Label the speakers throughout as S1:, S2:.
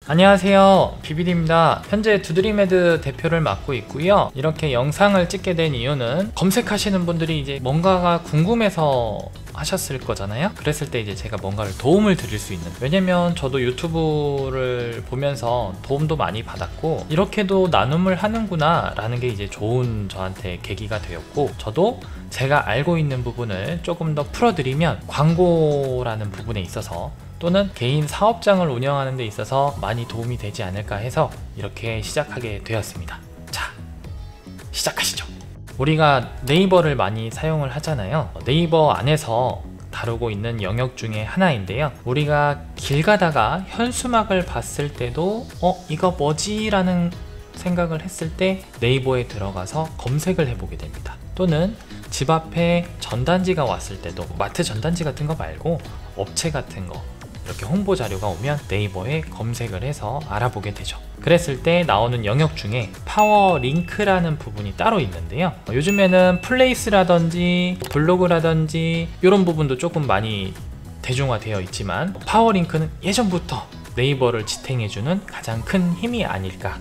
S1: 안녕하세요, 비비디입니다. 현재 두드리메드 대표를 맡고 있고요. 이렇게 영상을 찍게 된 이유는 검색하시는 분들이 이제 뭔가가 궁금해서 하셨을 거잖아요. 그랬을 때 이제 제가 뭔가를 도움을 드릴 수 있는, 왜냐면 저도 유튜브를 보면서 도움도 많이 받았고 이렇게도 나눔을 하는구나 라는 게 이제 좋은 저한테 계기가 되었고, 저도 제가 알고 있는 부분을 조금 더 풀어드리면 광고라는 부분에 있어서 또는 개인 사업장을 운영하는 데 있어서 많이 도움이 되지 않을까 해서 이렇게 시작하게 되었습니다. 자, 시작하시죠. 우리가 네이버를 많이 사용을 하잖아요. 네이버 안에서 다루고 있는 영역 중에 하나인데요. 우리가 길 가다가 현수막을 봤을 때도 이거 뭐지? 라는 생각을 했을 때 네이버에 들어가서 검색을 해보게 됩니다. 또는 집 앞에 전단지가 왔을 때도, 마트 전단지 같은 거 말고 업체 같은 거 이렇게 홍보 자료가 오면 네이버에 검색을 해서 알아보게 되죠. 그랬을 때 나오는 영역 중에 파워링크라는 부분이 따로 있는데요. 요즘에는 플레이스라든지 블로그라든지 이런 부분도 조금 많이 대중화되어 있지만, 파워링크는 예전부터 네이버를 지탱해주는 가장 큰 힘이 아닐까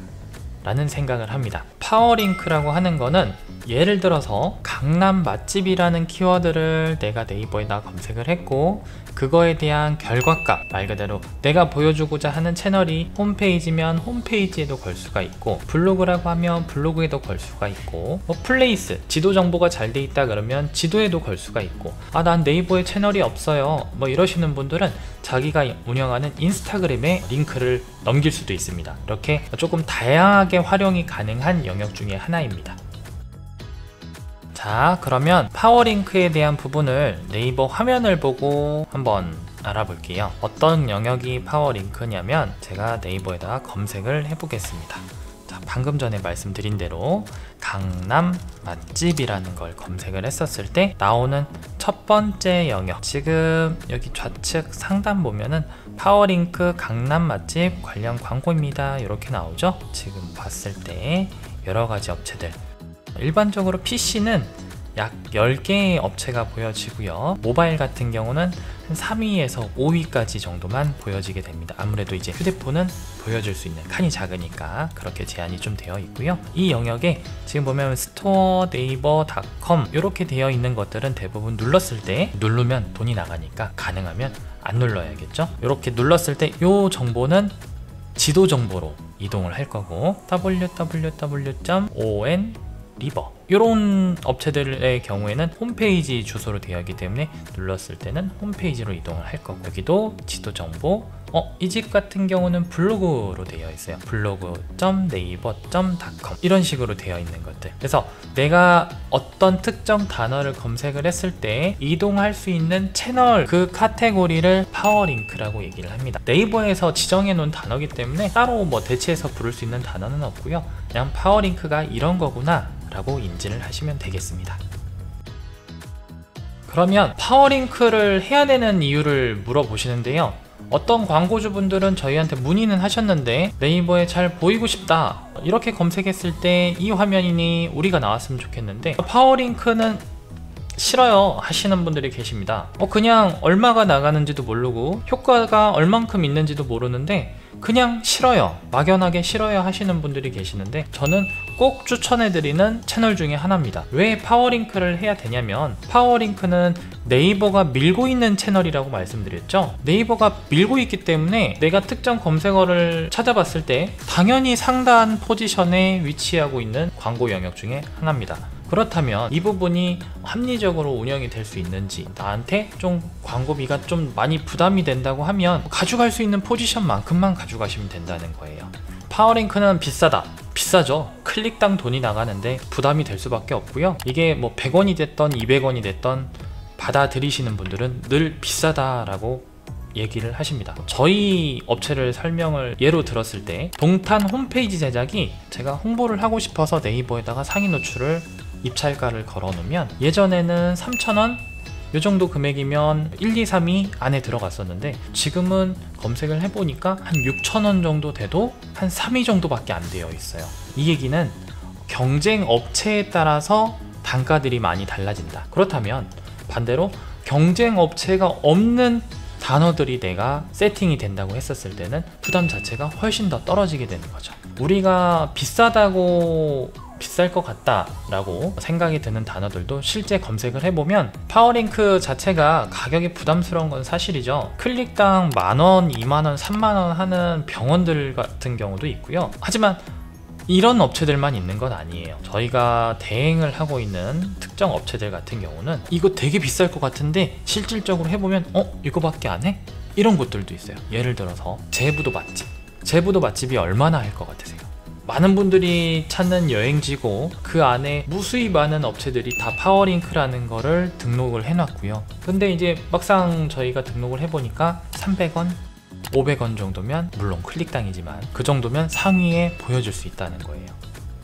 S1: 라는 생각을 합니다. 파워링크라고 하는 거는 예를 들어서 강남 맛집이라는 키워드를 내가 네이버에다 검색을 했고, 그거에 대한 결과값, 말 그대로 내가 보여주고자 하는 채널이 홈페이지면 홈페이지에도 걸 수가 있고, 블로그라고 하면 블로그에도 걸 수가 있고, 플레이스, 지도 정보가 잘 돼 있다 그러면 지도에도 걸 수가 있고, 난 네이버에 채널이 없어요 이러시는 분들은 자기가 운영하는 인스타그램에 링크를 넘길 수도 있습니다. 이렇게 조금 다양하게 활용이 가능한 영역 중에 하나입니다. 자, 그러면 파워링크에 대한 부분을 네이버 화면을 보고 한번 알아볼게요. 어떤 영역이 파워링크냐면, 제가 네이버에다가 검색을 해보겠습니다. 자, 방금 전에 말씀드린 대로 강남 맛집이라는 걸 검색을 했었을 때 나오는 첫 번째 영역, 지금 여기 좌측 상단 보면은 파워링크 강남 맛집 관련 광고입니다 이렇게 나오죠. 지금 봤을 때 여러가지 업체들, 일반적으로 PC는 약 10개의 업체가 보여지고요. 모바일 같은 경우는 한 3위에서 5위까지 정도만 보여지게 됩니다. 아무래도 이제 휴대폰은 보여줄 수 있는 칸이 작으니까 그렇게 제한이 좀 되어 있고요. 이 영역에 지금 보면 스토어, 네이버닷컴 이렇게 되어 있는 것들은 대부분 눌렀을 때, 누르면 돈이 나가니까 가능하면 안 눌러야겠죠. 이렇게 눌렀을 때 이 정보는 지도 정보로 이동을 할 거고, www.onriver 이런 업체들의 경우에는 홈페이지 주소로 되어 있기 때문에 눌렀을 때는 홈페이지로 이동을 할 거고, 여기도 지도 정보, 이 집 같은 경우는 블로그로 되어 있어요. 블로그.naver.com 이런 식으로 되어 있는 것들. 그래서 내가 어떤 특정 단어를 검색을 했을 때 이동할 수 있는 채널, 그 카테고리를 파워링크라고 얘기를 합니다. 네이버에서 지정해 놓은 단어이기 때문에 따로 대체해서 부를 수 있는 단어는 없고요. 그냥 파워링크가 이런 거구나 라고 인지를 하시면 되겠습니다. 그러면 파워링크를 해야 되는 이유를 물어보시는데요. 어떤 광고주분들은 저희한테 문의는 하셨는데, 네이버에 잘 보이고 싶다 이렇게 검색했을 때 이 화면이니 우리가 나왔으면 좋겠는데 파워링크는 싫어요 하시는 분들이 계십니다. 그냥 얼마가 나가는지도 모르고 효과가 얼만큼 있는지도 모르는데 그냥 싫어요, 막연하게 싫어요 하시는 분들이 계시는데, 저는 꼭 추천해드리는 채널 중에 하나입니다. 왜 파워링크를 해야 되냐면, 파워링크는 네이버가 밀고 있는 채널이라고 말씀드렸죠. 네이버가 밀고 있기 때문에 내가 특정 검색어를 찾아봤을 때 당연히 상단 포지션에 위치하고 있는 광고 영역 중에 하나입니다. 그렇다면 이 부분이 합리적으로 운영이 될 수 있는지, 나한테 좀 광고비가 좀 많이 부담이 된다고 하면 가져갈 수 있는 포지션만큼만 가져가시면 된다는 거예요. 파워링크는 비싸다, 비싸죠. 클릭당 돈이 나가는데 부담이 될 수밖에 없고요. 이게 100원이 됐던 200원이 됐던 받아들이시는 분들은 늘 비싸다라고 얘기를 하십니다. 저희 업체를 설명을 예로 들었을 때, 동탄 홈페이지 제작이 제가 홍보를 하고 싶어서 네이버에다가 상위 노출을 입찰가를 걸어 놓으면 예전에는 3,000원 요 정도 금액이면 1, 2, 3위 안에 들어갔었는데, 지금은 검색을 해보니까 한 6,000원 정도 돼도 한 3위 정도밖에 안 되어 있어요. 이 얘기는 경쟁 업체에 따라서 단가들이 많이 달라진다. 그렇다면 반대로 경쟁 업체가 없는 단어들이 내가 세팅이 된다고 했었을 때는 부담 자체가 훨씬 더 떨어지게 되는 거죠. 우리가 비싸다고 비쌀 것 같다 라고 생각이 드는 단어들도 실제 검색을 해보면 파워링크 자체가 가격이 부담스러운 건 사실이죠. 클릭당 10,000원, 20,000원, 30,000원 하는 병원들 같은 경우도 있고요. 하지만 이런 업체들만 있는 건 아니에요. 저희가 대행을 하고 있는 특정 업체들 같은 경우는 이거 되게 비쌀 것 같은데 실질적으로 해보면 이거밖에 안 해? 이런 곳들도 있어요. 예를 들어서 제부도 맛집. 제부도 맛집이 얼마나 할 것 같으세요? 많은 분들이 찾는 여행지고 그 안에 무수히 많은 업체들이 다 파워링크라는 거를 등록을 해놨고요. 근데 이제 막상 저희가 등록을 해보니까 300원, 500원 정도면, 물론 클릭당이지만 그 정도면 상위에 보여줄 수 있다는 거예요.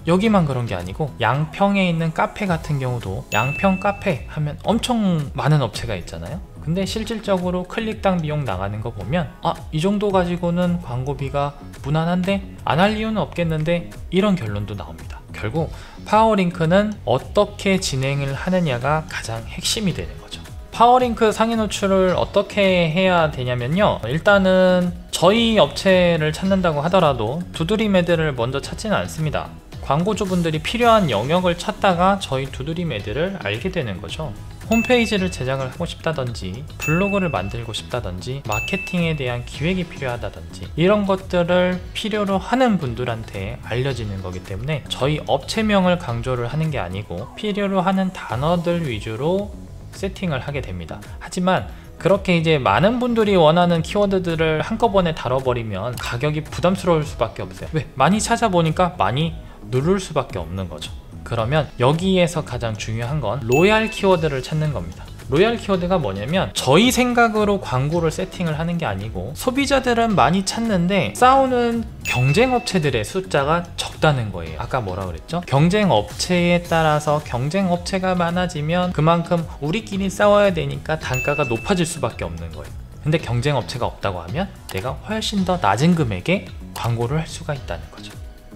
S1: 여기만 그런 게 아니고 양평에 있는 카페 같은 경우도 양평 카페 하면 엄청 많은 업체가 있잖아요. 근데 실질적으로 클릭당 비용 나가는 거 보면 이 정도 가지고는 광고비가 무난한데 안 할 이유는 없겠는데, 이런 결론도 나옵니다. 결국 파워링크는 어떻게 진행을 하느냐가 가장 핵심이 되는 거죠. 파워링크 상위 노출을 어떻게 해야 되냐면요, 일단은 저희 업체를 찾는다고 하더라도 두드림매드를 먼저 찾지는 않습니다. 광고주분들이 필요한 영역을 찾다가 저희 두드림매드를 알게 되는 거죠. 홈페이지를 제작을 하고 싶다든지, 블로그를 만들고 싶다든지, 마케팅에 대한 기획이 필요하다든지, 이런 것들을 필요로 하는 분들한테 알려지는 거기 때문에 저희 업체명을 강조를 하는 게 아니고 필요로 하는 단어들 위주로 세팅을 하게 됩니다. 하지만 그렇게 이제 많은 분들이 원하는 키워드들을 한꺼번에 다뤄버리면 가격이 부담스러울 수밖에 없어요. 왜? 많이 찾아보니까 많이 누를 수밖에 없는 거죠. 그러면 여기에서 가장 중요한 건 로얄 키워드를 찾는 겁니다. 로얄 키워드가 뭐냐면 저희 생각으로 광고를 세팅을 하는 게 아니고 소비자들은 많이 찾는데 싸우는 경쟁 업체들의 숫자가 적다는 거예요. 아까 뭐라 그랬죠? 경쟁 업체에 따라서 경쟁 업체가 많아지면 그만큼 우리끼리 싸워야 되니까 단가가 높아질 수밖에 없는 거예요. 근데 경쟁 업체가 없다고 하면 내가 훨씬 더 낮은 금액에 광고를 할 수가 있다는 거죠.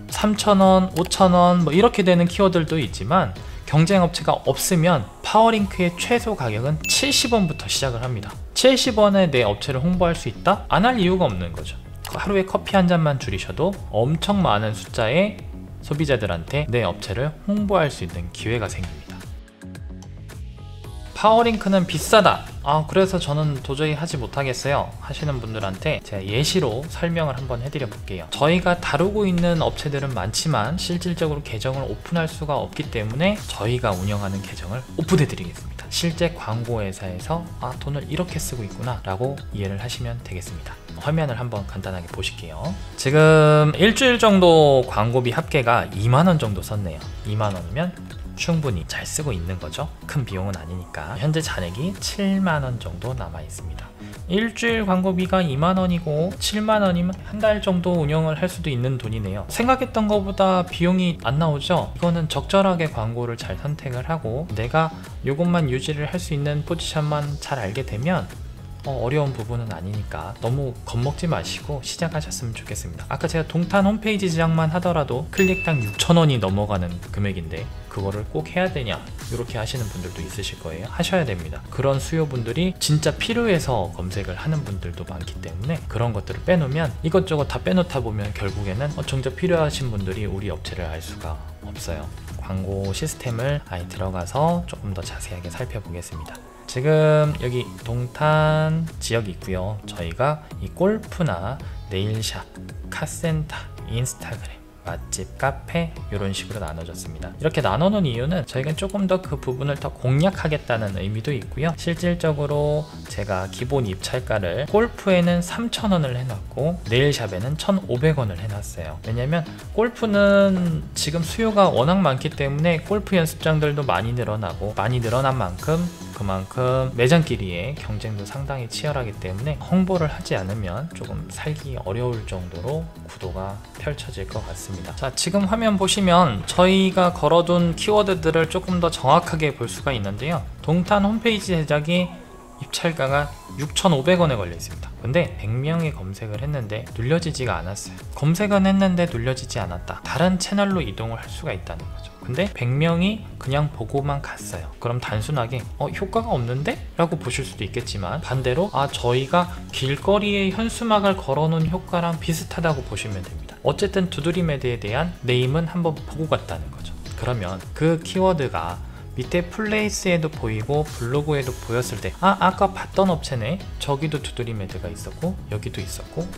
S1: 3,000원, 5,000원 뭐 이렇게 되는 키워드들도 있지만 경쟁 업체가 없으면 파워링크의 최소 가격은 70원부터 시작을 합니다. 70원에 내 업체를 홍보할 수 있다? 안 할 이유가 없는 거죠. 하루에 커피 한 잔만 줄이셔도 엄청 많은 숫자의 소비자들한테 내 업체를 홍보할 수 있는 기회가 생깁니다. 파워링크는 비싸다, 그래서 저는 도저히 하지 못하겠어요 하시는 분들한테 제가 예시로 설명을 한번 해드려 볼게요. 저희가 다루고 있는 업체들은 많지만 실질적으로 계정을 오픈할 수가 없기 때문에 저희가 운영하는 계정을 오픈해 드리겠습니다. 실제 광고회사에서 돈을 이렇게 쓰고 있구나 라고 이해를 하시면 되겠습니다. 화면을 한번 간단하게 보실게요. 지금 일주일 정도 광고비 합계가 2만원 정도 썼네요. 2만원이면 충분히 잘 쓰고 있는 거죠. 큰 비용은 아니니까. 현재 잔액이 7만원 정도 남아 있습니다. 일주일 광고비가 2만원이고 7만원이면 한 달 정도 운영을 할 수도 있는 돈이네요. 생각했던 것보다 비용이 안 나오죠. 이거는 적절하게 광고를 잘 선택을 하고 내가 이것만 유지를 할 수 있는 포지션만 잘 알게 되면 어려운 부분은 아니니까 너무 겁먹지 마시고 시작하셨으면 좋겠습니다. 아까 제가 동탄 홈페이지 제작만 하더라도 클릭당 6,000원이 넘어가는 금액인데 그거를 꼭 해야 되냐, 이렇게 하시는 분들도 있으실 거예요. 하셔야 됩니다. 그런 수요분들이 진짜 필요해서 검색을 하는 분들도 많기 때문에 그런 것들을 빼놓으면, 이것저것 다 빼놓다 보면 결국에는 정작 필요하신 분들이 우리 업체를 알 수가 없어요. 광고 시스템을 아예 들어가서 조금 더 자세하게 살펴보겠습니다. 지금 여기 동탄 지역이 있고요. 저희가 이 골프나 네일샵, 카센터, 인스타그램, 맛집, 카페 이런 식으로 나눠졌습니다. 이렇게 나눠놓은 이유는 저희가 조금 더 그 부분을 더 공략하겠다는 의미도 있고요. 실질적으로 제가 기본 입찰가를 골프에는 3,000원을 해놨고 네일샵에는 1,500원을 해놨어요. 왜냐면 골프는 지금 수요가 워낙 많기 때문에 골프 연습장들도 많이 늘어나고, 많이 늘어난 만큼 그만큼 매장끼리의 경쟁도 상당히 치열하기 때문에 홍보를 하지 않으면 조금 살기 어려울 정도로 구도가 펼쳐질 것 같습니다. 자, 지금 화면 보시면 저희가 걸어둔 키워드들을 조금 더 정확하게 볼 수가 있는데요. 동탄 홈페이지 제작이 입찰가가 6,500원에 걸려 있습니다. 근데 100명이 검색을 했는데 눌려지지가 않았어요. 검색은 했는데 눌려지지 않았다. 다른 채널로 이동을 할 수가 있다는 거죠. 근데 100명이 그냥 보고만 갔어요. 그럼 단순하게 효과가 없는데? 라고 보실 수도 있겠지만, 반대로 저희가 길거리에 현수막을 걸어놓은 효과랑 비슷하다고 보시면 됩니다. 어쨌든 두드리매드에 대한 네임은 한번 보고 갔다는 거죠. 그러면 그 키워드가 밑에 플레이스에도 보이고 블로그에도 보였을 때 아까 봤던 업체네, 저기도 두드리매드가 있었고 여기도 있었고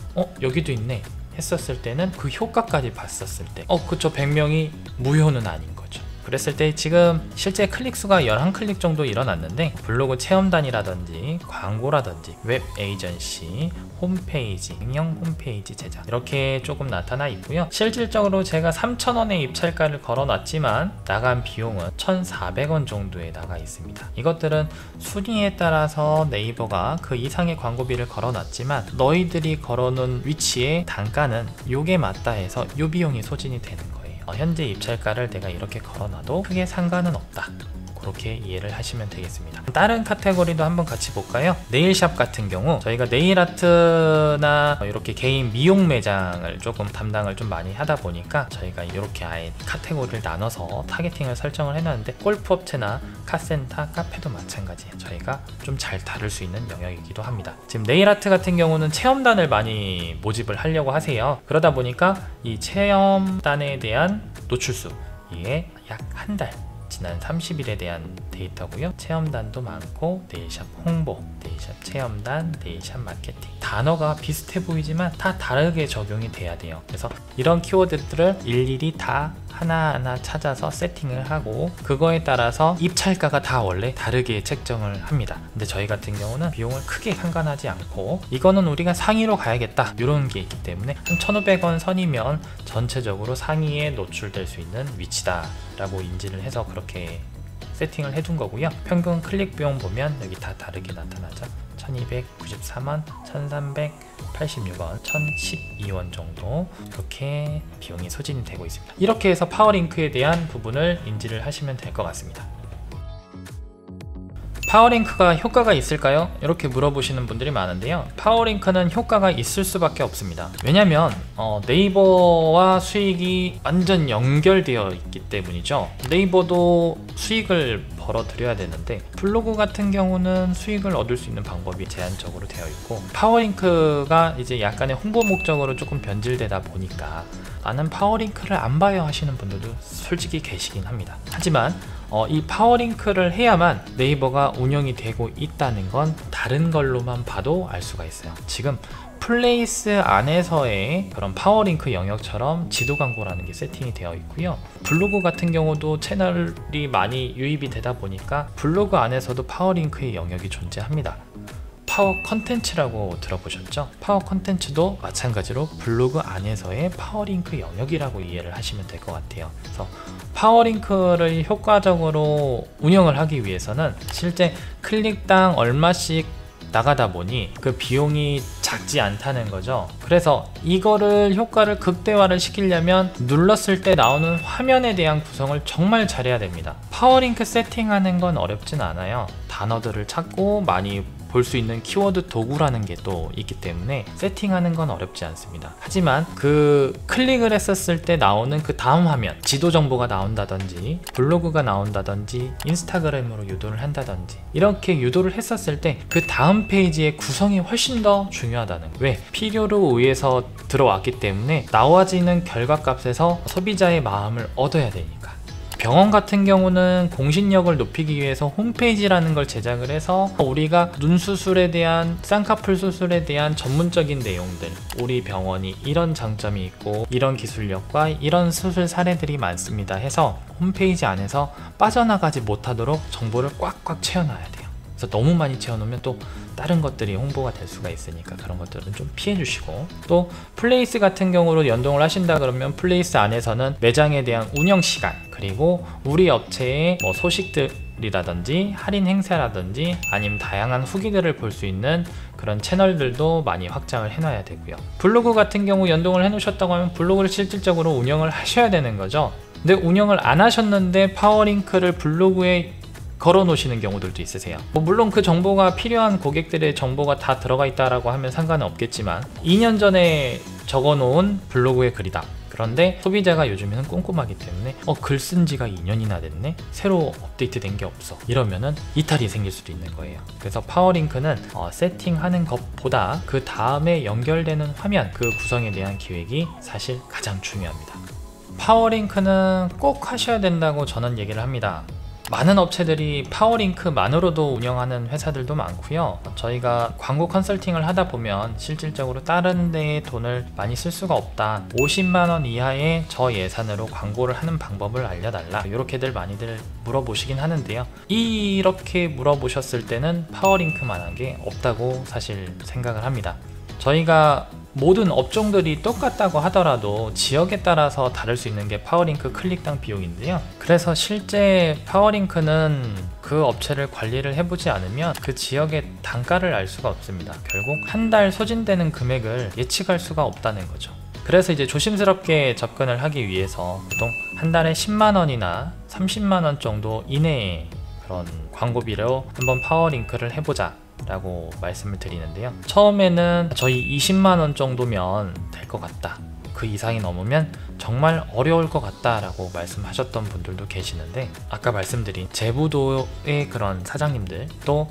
S1: 여기도 있네 했었을 때는 그 효과까지 봤었을 때 그쵸, 100명이 무효는 아닌 거죠. 그랬을 때 지금 실제 클릭수가 11클릭 정도 일어났는데, 블로그 체험단이라든지 광고라든지 웹 에이전시, 홈페이지, 응용 홈페이지 제작, 이렇게 조금 나타나 있고요. 실질적으로 제가 3,000원의 입찰가를 걸어 놨지만 나간 비용은 1,400원 정도에 나가 있습니다. 이것들은 순위에 따라서 네이버가 그 이상의 광고비를 걸어 놨지만, 너희들이 걸어 놓은 위치의 단가는 요게 맞다 해서 요 비용이 소진이 되는 거예요. 현재 입찰가를 내가 이렇게 걸어놔도 크게 상관은 없다, 그렇게 이해를 하시면 되겠습니다. 다른 카테고리도 한번 같이 볼까요? 네일샵 같은 경우 저희가 네일아트나 이렇게 개인 미용 매장을 조금 담당을 좀 많이 하다 보니까 저희가 이렇게 아예 카테고리를 나눠서 타겟팅을 설정을 해놨는데, 골프업체나 카센터, 카페도 마찬가지예요. 저희가 좀 잘 다룰 수 있는 영역이기도 합니다. 지금 네일아트 같은 경우는 체험단을 많이 모집을 하려고 하세요. 그러다 보니까 이 체험단에 대한 노출수, 이게 약 한 달 지난 30일에 대한 데이터고요. 체험단도 많고, 네일샵 홍보, 네일샵 체험단, 네일샵 마케팅, 단어가 비슷해 보이지만 다 다르게 적용이 돼야 돼요. 그래서 이런 키워드들을 일일이 다 하나하나 찾아서 세팅을 하고, 그거에 따라서 입찰가가 다 원래 다르게 책정을 합니다. 근데 저희 같은 경우는 비용을 크게 상관하지 않고, 이거는 우리가 상위로 가야겠다 이런 게 있기 때문에 한 1,500원 선이면 전체적으로 상위에 노출될 수 있는 위치다 라고 인지를 해서 그렇게 세팅을 해둔 거고요. 평균 클릭 비용 보면 여기 다 다르게 나타나죠. 1293원, 1386원, 1012원 정도 이렇게 비용이 소진이 되고 있습니다. 이렇게 해서 파워링크에 대한 부분을 인지를 하시면 될 것 같습니다. 파워링크가 효과가 있을까요? 이렇게 물어보시는 분들이 많은데요. 파워링크는 효과가 있을 수밖에 없습니다. 왜냐면 네이버와 수익이 완전 연결되어 있기 때문이죠. 네이버도 수익을 벌어들여야 되는데, 블로그 같은 경우는 수익을 얻을 수 있는 방법이 제한적으로 되어 있고, 파워링크가 이제 약간의 홍보 목적으로 조금 변질되다 보니까 나는 파워링크를 안 봐요 하시는 분들도 솔직히 계시긴 합니다. 하지만 이 파워링크를 해야만 네이버가 운영이 되고 있다는 건 다른 걸로만 봐도 알 수가 있어요. 지금 플레이스 안에서의 그런 파워링크 영역처럼 지도 광고라는 게 세팅이 되어 있고요. 블로그 같은 경우도 채널이 많이 유입이 되다 보니까 블로그 안에서도 파워링크의 영역이 존재합니다. 파워 컨텐츠라고 들어보셨죠? 파워 컨텐츠도 마찬가지로 블로그 안에서의 파워링크 영역이라고 이해를 하시면 될 것 같아요. 그래서 파워링크를 효과적으로 운영을 하기 위해서는 실제 클릭당 얼마씩 나가다 보니 그 비용이 작지 않다는 거죠. 그래서 이거를 효과를 극대화를 시키려면 눌렀을 때 나오는 화면에 대한 구성을 정말 잘해야 됩니다. 파워링크 세팅하는 건 어렵진 않아요. 단어들을 찾고 많이 볼 수 있는 키워드 도구라는 게 또 있기 때문에 세팅하는 건 어렵지 않습니다. 하지만 그 클릭을 했었을 때 나오는 그 다음 화면, 지도 정보가 나온다든지 블로그가 나온다든지 인스타그램으로 유도를 한다든지 이렇게 유도를 했었을 때 그 다음 페이지의 구성이 훨씬 더 중요하다는 거예요. 왜? 필요로 의해서 들어왔기 때문에 나와지는 결과값에서 소비자의 마음을 얻어야 되니까. 병원 같은 경우는 공신력을 높이기 위해서 홈페이지라는 걸 제작을 해서 우리가 눈 수술에 대한, 쌍꺼풀 수술에 대한 전문적인 내용들, 우리 병원이 이런 장점이 있고 이런 기술력과 이런 수술 사례들이 많습니다 해서 홈페이지 안에서 빠져나가지 못하도록 정보를 꽉꽉 채워놔야 돼요. 그래서 너무 많이 채워놓으면 또 다른 것들이 홍보가 될 수가 있으니까 그런 것들은 좀 피해 주시고, 또 플레이스 같은 경우로 연동을 하신다 그러면 플레이스 안에서는 매장에 대한 운영 시간, 그리고 우리 업체의 뭐 소식들이라든지 할인 행사라든지 아니면 다양한 후기들을 볼 수 있는 그런 채널들도 많이 확장을 해놔야 되고요. 블로그 같은 경우 연동을 해 놓으셨다고 하면 블로그를 실질적으로 운영을 하셔야 되는 거죠. 근데 운영을 안 하셨는데 파워링크를 블로그에 걸어 놓으시는 경우들도 있으세요. 물론 그 정보가 필요한 고객들의 정보가 다 들어가 있다라고 하면 상관은 없겠지만 2년 전에 적어 놓은 블로그의 글이다 그런데 소비자가 요즘에는 꼼꼼하기 때문에 글 쓴 지가 2년이나 됐네? 새로 업데이트된 게 없어. 이러면은 이탈이 생길 수도 있는 거예요. 그래서 파워링크는 세팅하는 것보다 그 다음에 연결되는 화면, 그 구성에 대한 기획이 사실 가장 중요합니다. 파워링크는 꼭 하셔야 된다고 저는 얘기를 합니다. 많은 업체들이 파워링크만으로도 운영하는 회사들도 많고요. 저희가 광고 컨설팅을 하다 보면 실질적으로 다른 데에 돈을 많이 쓸 수가 없다, 50만원 이하의 저예산으로 광고를 하는 방법을 알려달라, 이렇게들 많이들 물어보시긴 하는데요. 이렇게 물어보셨을 때는 파워링크만한 게 없다고 사실 생각을 합니다. 저희가 모든 업종들이 똑같다고 하더라도 지역에 따라서 다를 수 있는 게 파워링크 클릭당 비용인데요. 그래서 실제 파워링크는 그 업체를 관리를 해보지 않으면 그 지역의 단가를 알 수가 없습니다. 결국 한 달 소진되는 금액을 예측할 수가 없다는 거죠. 그래서 이제 조심스럽게 접근을 하기 위해서 보통 한 달에 10만원이나 30만원 정도 이내의 그런 광고비로 한번 파워링크를 해보자 라고 말씀을 드리는데요. 처음에는 저희 20만원 정도면 될 것 같다, 그 이상이 넘으면 정말 어려울 것 같다 라고 말씀하셨던 분들도 계시는데, 아까 말씀드린 제부도의 그런 사장님들, 또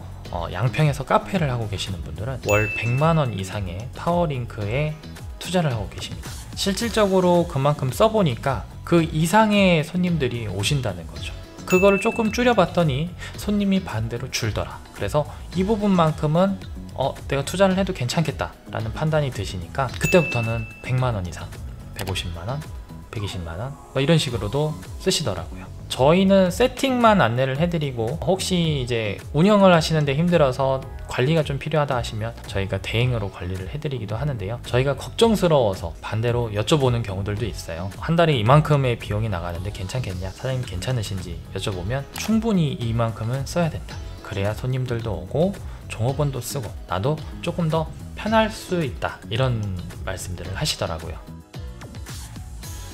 S1: 양평에서 카페를 하고 계시는 분들은 월 100만원 이상의 파워링크에 투자를 하고 계십니다. 실질적으로 그만큼 써보니까 그 이상의 손님들이 오신다는 거죠. 그거를 조금 줄여봤더니 손님이 반대로 줄더라. 그래서 이 부분만큼은 내가 투자를 해도 괜찮겠다 라는 판단이 드시니까 그때부터는 100만원 이상, 150만원, 120만원 이런 식으로도 쓰시더라고요. 저희는 세팅만 안내를 해드리고, 혹시 이제 운영을 하시는데 힘들어서 관리가 좀 필요하다 하시면 저희가 대행으로 관리를 해드리기도 하는데요. 저희가 걱정스러워서 반대로 여쭤보는 경우들도 있어요. 한 달에 이만큼의 비용이 나가는데 괜찮겠냐, 사장님 괜찮으신지 여쭤보면 충분히 이만큼은 써야 된다, 그래야 손님들도 오고 종업원도 쓰고 나도 조금 더 편할 수 있다, 이런 말씀들을 하시더라고요.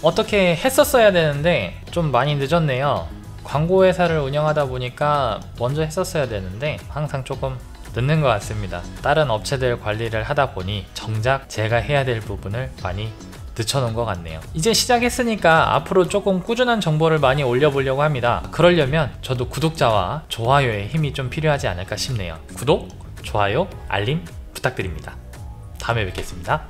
S1: 어떻게 했었어야 되는데 좀 많이 늦었네요. 광고회사를 운영하다 보니까 먼저 했었어야 되는데 항상 조금 늦는 것 같습니다. 다른 업체들 관리를 하다 보니 정작 제가 해야 될 부분을 많이 늦춰놓은 것 같네요. 이제 시작했으니까 앞으로 조금 꾸준한 정보를 많이 올려보려고 합니다. 그러려면 저도 구독자와 좋아요의 힘이 좀 필요하지 않을까 싶네요. 구독, 좋아요, 알림 부탁드립니다. 다음에 뵙겠습니다.